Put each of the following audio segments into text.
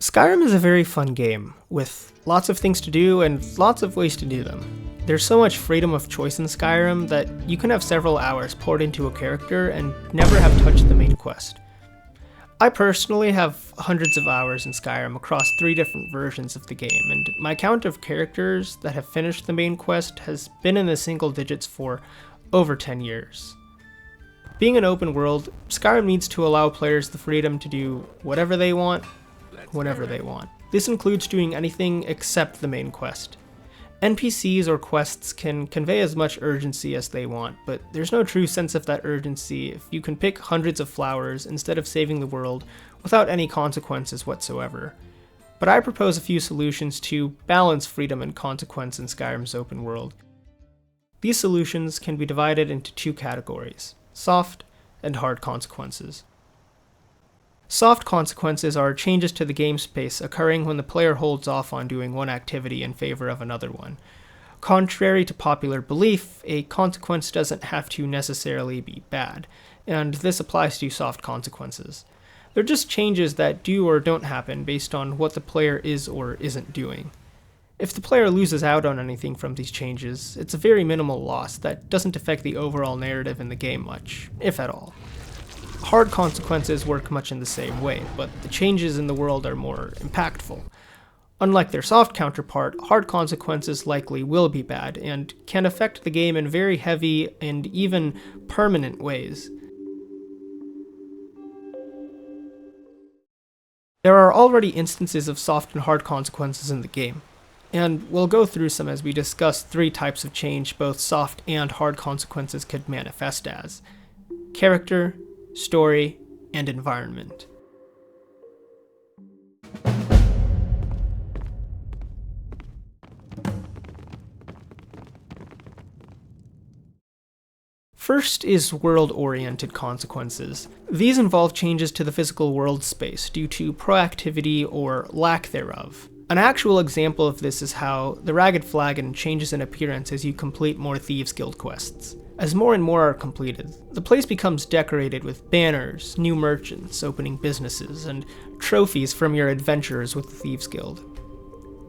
Skyrim is a very fun game, with lots of things to do and lots of ways to do them. There's so much freedom of choice in Skyrim that you can have several hours poured into a character and never have touched the main quest. I personally have hundreds of hours in Skyrim across 3 different versions of the game, and my count of characters that have finished the main quest has been in the single digits for over 10 years. Being an open world, Skyrim needs to allow players the freedom to do whatever they want, whenever they want. This includes doing anything except the main quest. NPCs or quests can convey as much urgency as they want, but there's no true sense of that urgency if you can pick hundreds of flowers instead of saving the world without any consequences whatsoever. But I propose a few solutions to balance freedom and consequence in Skyrim's open world. These solutions can be divided into 2 categories: soft and hard consequences. Soft consequences are changes to the game space occurring when the player holds off on doing one activity in favor of another one. Contrary to popular belief, a consequence doesn't have to necessarily be bad, and this applies to soft consequences. They're just changes that do or don't happen based on what the player is or isn't doing. If the player loses out on anything from these changes, it's a very minimal loss that doesn't affect the overall narrative in the game much, if at all. Hard consequences work much in the same way, but the changes in the world are more impactful. Unlike their soft counterpart, hard consequences likely will be bad, and can affect the game in very heavy and even permanent ways. There are already instances of soft and hard consequences in the game, and we'll go through some as we discuss 3 types of change both soft and hard consequences could manifest as: character, story, and environment. First is world-oriented consequences. These involve changes to the physical world space due to proactivity or lack thereof. An actual example of this is how the Ragged Flagon changes in appearance as you complete more Thieves Guild quests. As more and more are completed, the place becomes decorated with banners, new merchants opening businesses, and trophies from your adventures with the Thieves Guild.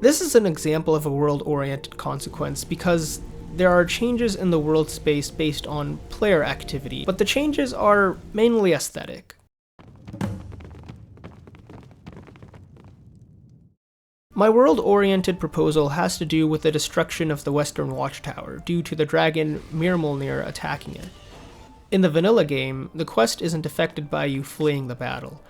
This is an example of a world-oriented consequence because there are changes in the world space based on player activity, but the changes are mainly aesthetic. My world-oriented proposal has to do with the destruction of the Western Watchtower due to the dragon Mirmulnir attacking it. In the vanilla game, the quest isn't affected by you fleeing the battle.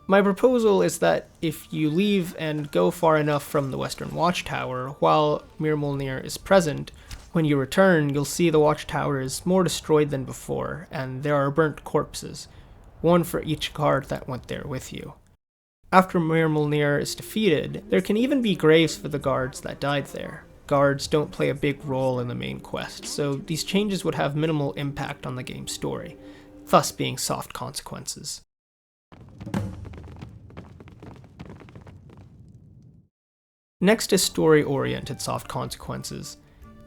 My proposal is that if you leave and go far enough from the Western Watchtower while Mirmulnir is present, when you return you'll see the Watchtower is more destroyed than before, and there are burnt corpses, one for each guard that went there with you. After Mirmulnir is defeated, there can even be graves for the guards that died there. Guards don't play a big role in the main quest, so these changes would have minimal impact on the game's story, thus being soft consequences. Next is story-oriented soft consequences.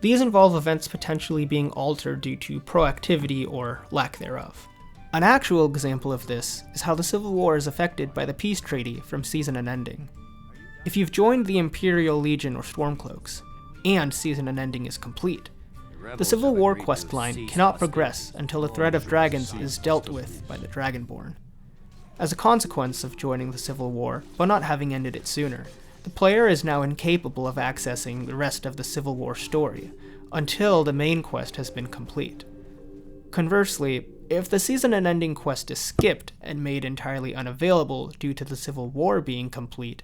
These involve events potentially being altered due to proactivity or lack thereof. An actual example of this is how the Civil War is affected by the peace treaty from Season Unending. If you've joined the Imperial Legion or Stormcloaks, and Season Unending is complete, the Civil War questline cannot progress until the threat of dragons is dealt with by the Dragonborn. As a consequence of joining the Civil War, but not having ended it sooner, the player is now incapable of accessing the rest of the Civil War story, until the main quest has been complete. Conversely, if the Season Unending quest is skipped and made entirely unavailable due to the Civil War being complete,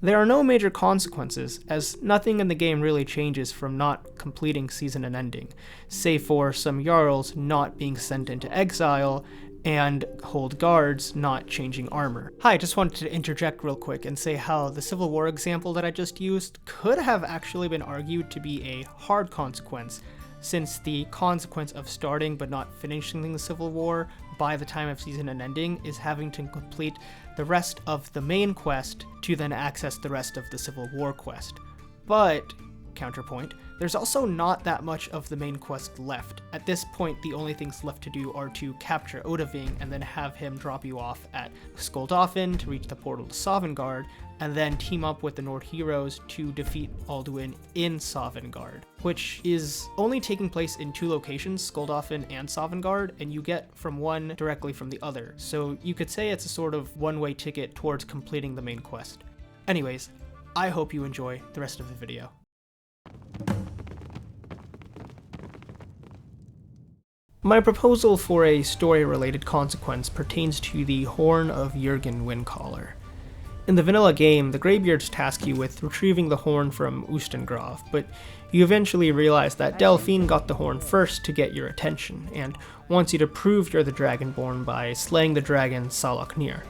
there are no major consequences, as nothing in the game really changes from not completing Season Unending, save for some Jarls not being sent into exile and hold guards not changing armor. Hi, just wanted to interject real quick and say how the Civil War example that I just used could have actually been argued to be a hard consequence, since the consequence of starting but not finishing the Civil War by the time of Season Unending is having to complete the rest of the main quest to then access the rest of the Civil War quest. But counterpoint, there's also not that much of the main quest left. At this point, the only things left to do are to capture Odahviing and then have him drop you off at Skuldafn to reach the portal to Sovngarde, and then team up with the Nord heroes to defeat Alduin in Sovngarde, which is only taking place in 2 locations, Skuldafn and Sovngarde, and you get from one directly from the other, so you could say it's a sort of one-way ticket towards completing the main quest. Anyways, I hope you enjoy the rest of the video. My proposal for a story-related consequence pertains to the Horn of Jürgen Windcaller. In the vanilla game, the Greybeards task you with retrieving the horn from Ustengrav, but you eventually realize that Delphine got the horn first to get your attention, and wants you to prove you're the Dragonborn by slaying the dragon Salaknir.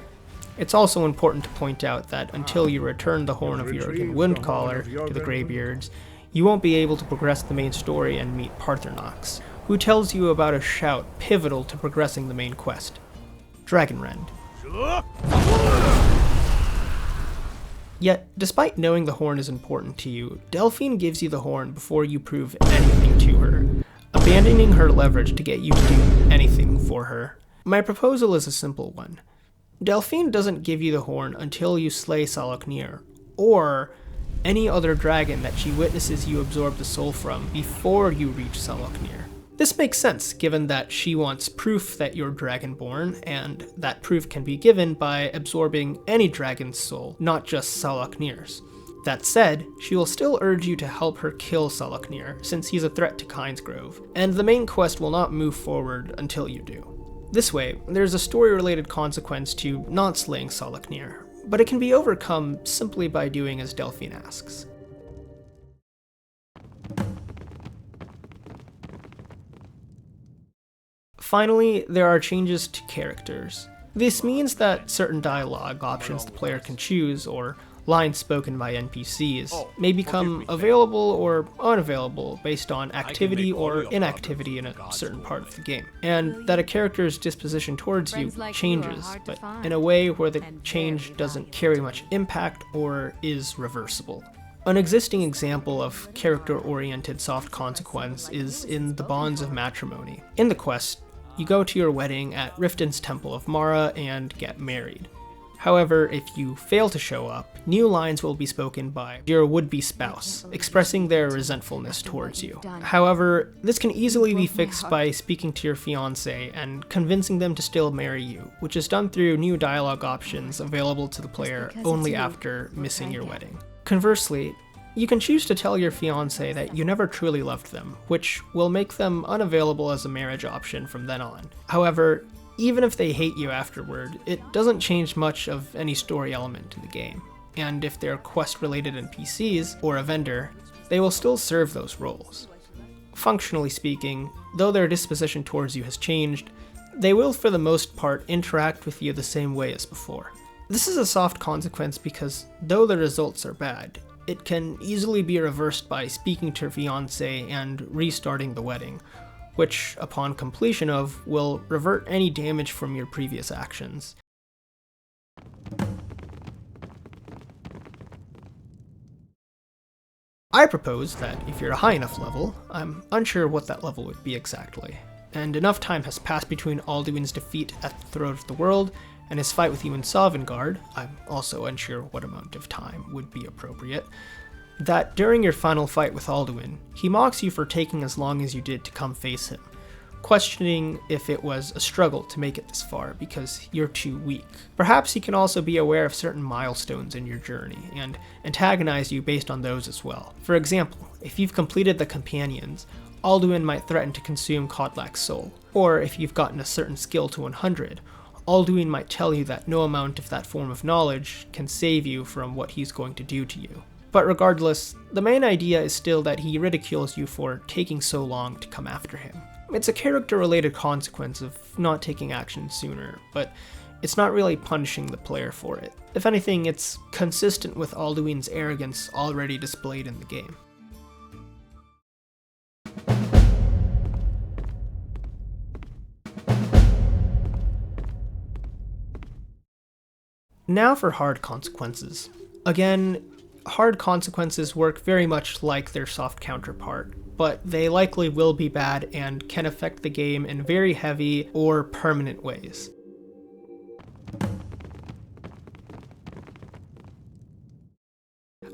It's also important to point out that until you return the Horn of Jürgen Windcaller to the Greybeards, you won't be able to progress the main story and meet Parthenox, who tells you about a shout pivotal to progressing the main quest, Dragonrend. Yet, despite knowing the horn is important to you, Delphine gives you the horn before you prove anything to her, abandoning her leverage to get you to do anything for her. My proposal is a simple one. Delphine doesn't give you the horn until you slay Salaknir, or any other dragon that she witnesses you absorb the soul from before you reach Salaknir. This makes sense, given that she wants proof that you're Dragonborn, and that proof can be given by absorbing any dragon's soul, not just Salaknir's. That said, she will still urge you to help her kill Salaknir, since he's a threat to Kynesgrove, and the main quest will not move forward until you do. This way, there's a story-related consequence to not slaying Salaknir, but it can be overcome simply by doing as Delphine asks. Finally, there are changes to characters. This means that certain dialogue options the player can choose, or lines spoken by NPCs, may become available or unavailable based on activity or inactivity in a certain part of the game, and that a character's disposition towards you changes, but in a way where the change doesn't carry much impact or is reversible. An existing example of character-oriented soft consequence is in the Bonds of Matrimony. In the quest, you go to your wedding at Riften's Temple of Mara and get married. However, if you fail to show up, new lines will be spoken by your would-be spouse, expressing their resentfulness towards you. However, this can easily be fixed by speaking to your fiancé and convincing them to still marry you, which is done through new dialogue options available to the player only after missing your wedding. Conversely, you can choose to tell your fiancé that you never truly loved them, which will make them unavailable as a marriage option from then on. However, even if they hate you afterward, it doesn't change much of any story element in the game, and if they're quest-related NPCs or a vendor, they will still serve those roles. Functionally speaking, though their disposition towards you has changed, they will for the most part interact with you the same way as before. This is a soft consequence because, though the results are bad, it can easily be reversed by speaking to your fiancé and restarting the wedding, which, upon completion of, will revert any damage from your previous actions. I propose that if you're a high enough level, I'm unsure what that level would be exactly, and enough time has passed between Alduin's defeat at the Throat of the World and his fight with you in Sovngarde, I'm also unsure what amount of time would be appropriate, that during your final fight with Alduin, he mocks you for taking as long as you did to come face him, questioning if it was a struggle to make it this far because you're too weak. Perhaps he can also be aware of certain milestones in your journey and antagonize you based on those as well. For example, if you've completed the Companions, Alduin might threaten to consume Kodlak's soul, or if you've gotten a certain skill to 100, Alduin might tell you that no amount of that form of knowledge can save you from what he's going to do to you. But regardless, the main idea is still that he ridicules you for taking so long to come after him. It's a character-related consequence of not taking action sooner, but it's not really punishing the player for it. If anything, it's consistent with Alduin's arrogance already displayed in the game. Now for hard consequences. Again, hard consequences work very much like their soft counterpart, but they likely will be bad and can affect the game in very heavy or permanent ways.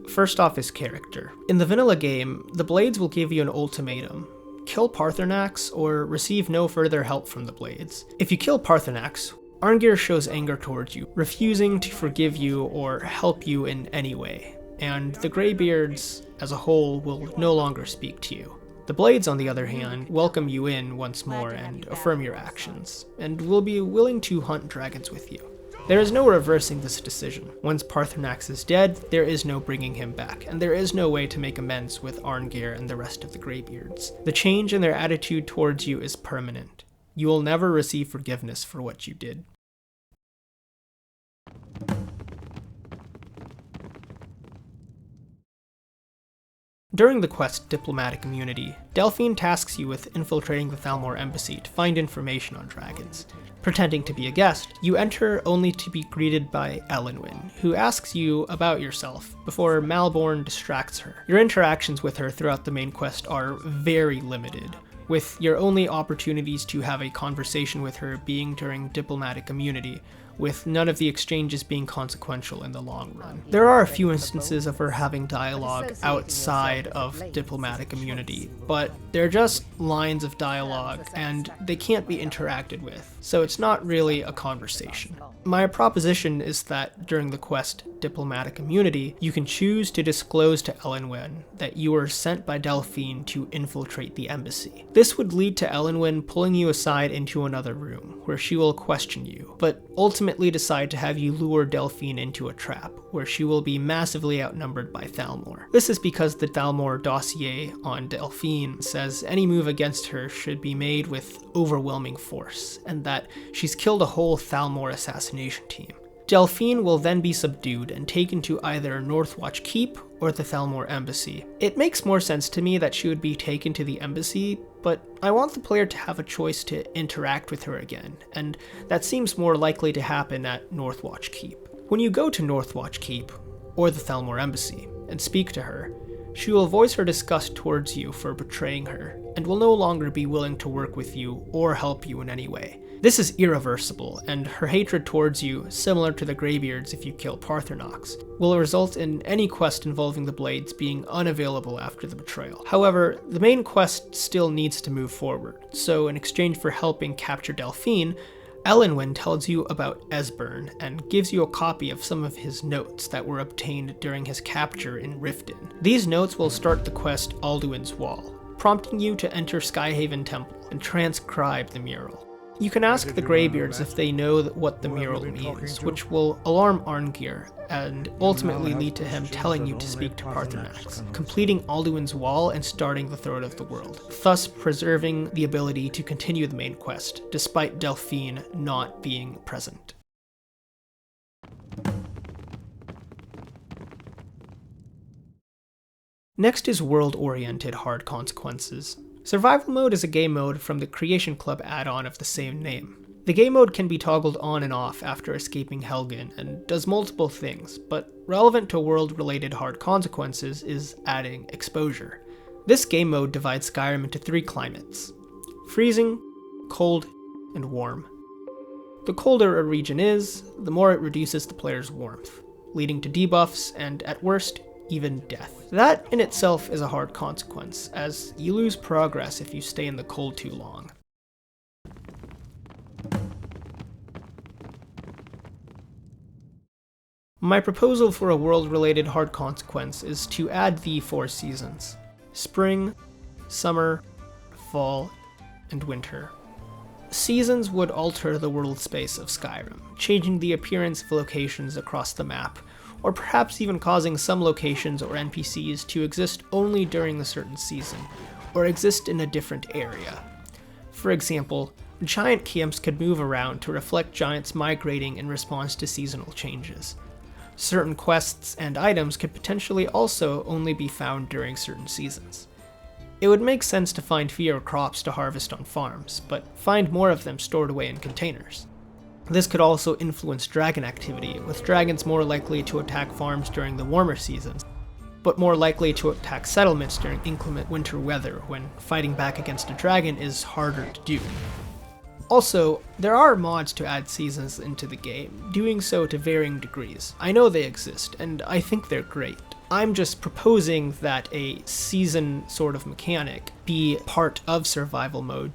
First off is character. In the vanilla game, the Blades will give you an ultimatum: kill Parthenax or receive no further help from the Blades. If you kill Parthenax, Arngir shows anger towards you, refusing to forgive you or help you in any way, and the Greybeards as a whole will no longer speak to you. The Blades, on the other hand, welcome you in once more and affirm your actions, and will be willing to hunt dragons with you. There is no reversing this decision. Once Parthenax is dead, there is no bringing him back, and there is no way to make amends with Arngir and the rest of the Greybeards. The change in their attitude towards you is permanent. You will never receive forgiveness for what you did. During the quest Diplomatic Immunity, Delphine tasks you with infiltrating the Thalmor embassy to find information on dragons. Pretending to be a guest, you enter only to be greeted by Elenwen, who asks you about yourself before Malborn distracts her. Your interactions with her throughout the main quest are very limited, with your only opportunities to have a conversation with her being during Diplomatic Immunity, with none of the exchanges being consequential in the long run. There are a few instances of her having dialogue outside of Diplomatic Immunity, but they're just lines of dialogue and they can't be interacted with, so it's not really a conversation. My proposition is that during the quest Diplomatic Immunity, you can choose to disclose to Elenwen that you were sent by Delphine to infiltrate the embassy. This would lead to Elenwen pulling you aside into another room, where she will question you, but ultimately decide to have you lure Delphine into a trap, where she will be massively outnumbered by Thalmor. This is because the Thalmor dossier on Delphine says any move against her should be made with overwhelming force, and that she's killed a whole Thalmor assassination team. Delphine will then be subdued and taken to either Northwatch Keep or the Thalmor Embassy. It makes more sense to me that she would be taken to the embassy, but I want the player to have a choice to interact with her again, and that seems more likely to happen at Northwatch Keep. When you go to Northwatch Keep, or the Thalmor Embassy, and speak to her, she will voice her disgust towards you for betraying her, and will no longer be willing to work with you or help you in any way. This is irreversible, and her hatred towards you, similar to the Greybeards if you kill Parthenax, will result in any quest involving the Blades being unavailable after the betrayal. However, the main quest still needs to move forward, so in exchange for helping capture Delphine, Elenwen tells you about Esbern and gives you a copy of some of his notes that were obtained during his capture in Riften. These notes will start the quest Alduin's Wall, prompting you to enter Skyhaven Temple and transcribe the mural. You can ask the Greybeards if they know what the mural means, which will alarm Arngir and ultimately lead to him telling you to speak to Parthenax, completing Alduin's Wall and starting the Throne of the World, thus preserving the ability to continue the main quest, despite Delphine not being present. Next is world-oriented hard consequences. Survival mode is a game mode from the Creation Club add-on of the same name. The game mode can be toggled on and off after escaping Helgen and does multiple things, but relevant to world-related hard consequences is adding exposure. This game mode divides Skyrim into 3 climates: freezing, cold, and warm. The colder a region is, the more it reduces the player's warmth, leading to debuffs and, at worst, even death. That in itself is a hard consequence, as you lose progress if you stay in the cold too long. My proposal for a world-related hard consequence is to add the 4 seasons: spring, summer, fall, and winter. Seasons would alter the world space of Skyrim, changing the appearance of locations across the map, or perhaps even causing some locations or NPCs to exist only during a certain season, or exist in a different area. For example, giant camps could move around to reflect giants migrating in response to seasonal changes. Certain quests and items could potentially also only be found during certain seasons. It would make sense to find fewer crops to harvest on farms, but find more of them stored away in containers. This could also influence dragon activity, with dragons more likely to attack farms during the warmer seasons, but more likely to attack settlements during inclement winter weather when fighting back against a dragon is harder to do. Also, there are mods to add seasons into the game, doing so to varying degrees. I know they exist, and I think they're great. I'm just proposing that a season sort of mechanic be part of survival mode.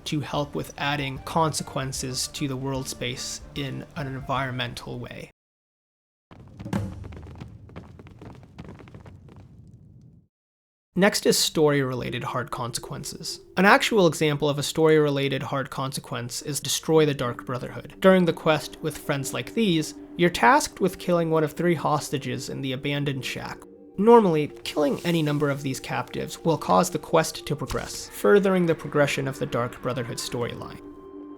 To help with adding consequences to the world space in an environmental way. Next is story-related hard consequences. An actual example of a story-related hard consequence is Destroy the Dark Brotherhood. During the quest with Friends Like These, you're tasked with killing one of 3 hostages in the abandoned shack. Normally, killing any number of these captives will cause the quest to progress, furthering the progression of the Dark Brotherhood storyline.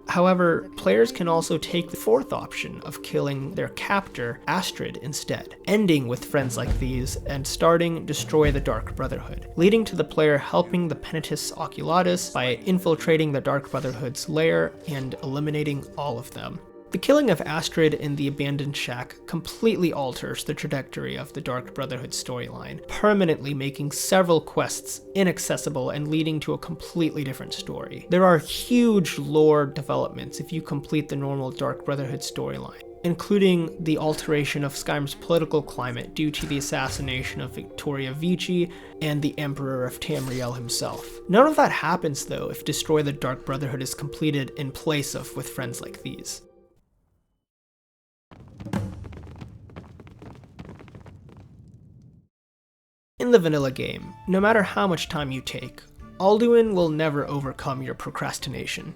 However, players can also take the 4th option of killing their captor, Astrid, instead, ending with Friends Like These and starting Destroy the Dark Brotherhood, leading to the player helping the Penitus Oculatus by infiltrating the Dark Brotherhood's lair and eliminating all of them. The killing of Astrid in the abandoned shack completely alters the trajectory of the Dark Brotherhood storyline, permanently making several quests inaccessible and leading to a completely different story. There are huge lore developments if you complete the normal Dark Brotherhood storyline, including the alteration of Skyrim's political climate due to the assassination of Victoria Vici and the Emperor of Tamriel himself. None of that happens though if Destroy the Dark Brotherhood is completed in place of With Friends Like These. In the vanilla game, no matter how much time you take, Alduin will never overcome your procrastination.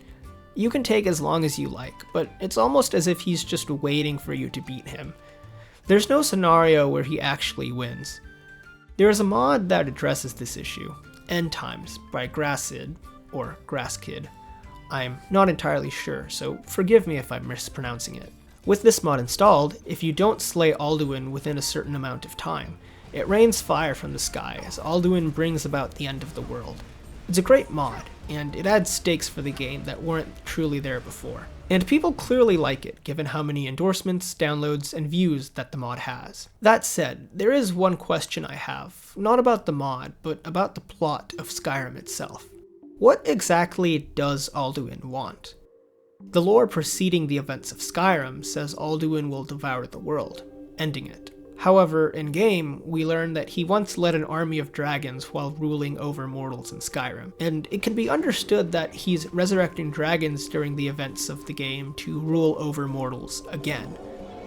You can take as long as you like, but it's almost as if he's just waiting for you to beat him. There's no scenario where he actually wins. There is a mod that addresses this issue, End Times by Grassid, or Grasskid. I'm not entirely sure, so forgive me if I'm mispronouncing it. With this mod installed, if you don't slay Alduin within a certain amount of time, it rains fire from the sky as Alduin brings about the end of the world. It's a great mod, and it adds stakes for the game that weren't truly there before. And people clearly like it, given how many endorsements, downloads, and views that the mod has. That said, there is one question I have, not about the mod, but about the plot of Skyrim itself. What exactly does Alduin want? The lore preceding the events of Skyrim says Alduin will devour the world, ending it. However, in-game, we learn that he once led an army of dragons while ruling over mortals in Skyrim, and it can be understood that he's resurrecting dragons during the events of the game to rule over mortals again.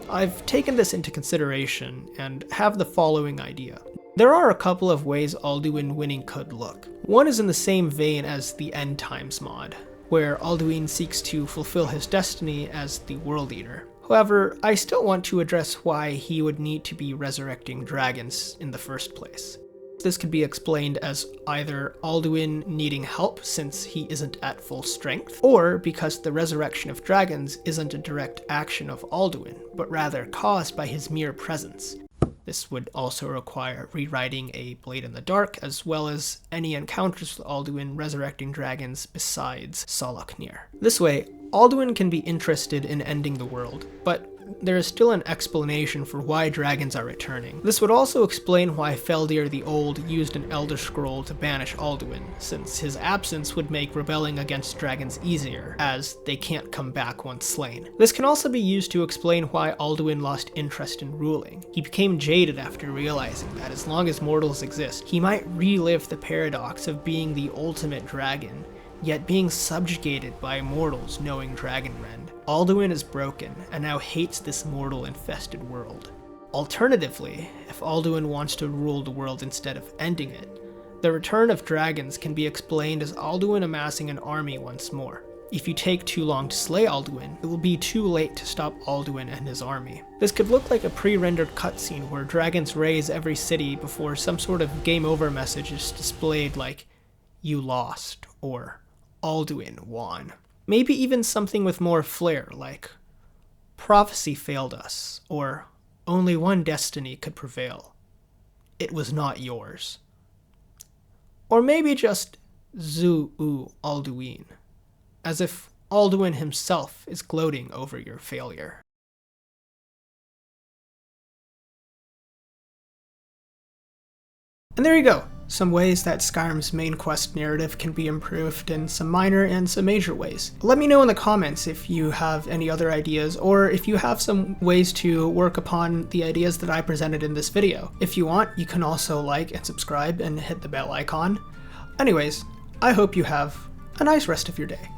I've taken this into consideration, and have the following idea. There are a couple of ways Alduin winning could look. One is in the same vein as the End Times mod, where Alduin seeks to fulfill his destiny as the World Eater. However, I still want to address why he would need to be resurrecting dragons in the first place. This could be explained as either Alduin needing help since he isn't at full strength, or because the resurrection of dragons isn't a direct action of Alduin, but rather caused by his mere presence. This would also require rewriting a Blade in the Dark, as well as any encounters with Alduin resurrecting dragons besides Soloknir. This way, Alduin can be interested in ending the world, but there is still an explanation for why dragons are returning. This would also explain why Feldir the Old used an Elder Scroll to banish Alduin, since his absence would make rebelling against dragons easier, as they can't come back once slain. This can also be used to explain why Alduin lost interest in ruling. He became jaded after realizing that as long as mortals exist, he might relive the paradox of being the ultimate dragon, yet being subjugated by mortals knowing Dragonrend. Alduin is broken, and now hates this mortal-infested world. Alternatively, if Alduin wants to rule the world instead of ending it, the return of dragons can be explained as Alduin amassing an army once more. If you take too long to slay Alduin, it will be too late to stop Alduin and his army. This could look like a pre-rendered cutscene where dragons raze every city before some sort of game over message is displayed like, "You lost," or "Alduin won." Maybe even something with more flair like, "Prophecy failed us," or "Only one destiny could prevail. It was not yours." Or maybe just "Zu-U Alduin," as if Alduin himself is gloating over your failure. And there you go, some ways that Skyrim's main quest narrative can be improved in some minor and some major ways. Let me know in the comments if you have any other ideas, or if you have some ways to work upon the ideas that I presented in this video. If you want, you can also like and subscribe and hit the bell icon. Anyways, I hope you have a nice rest of your day.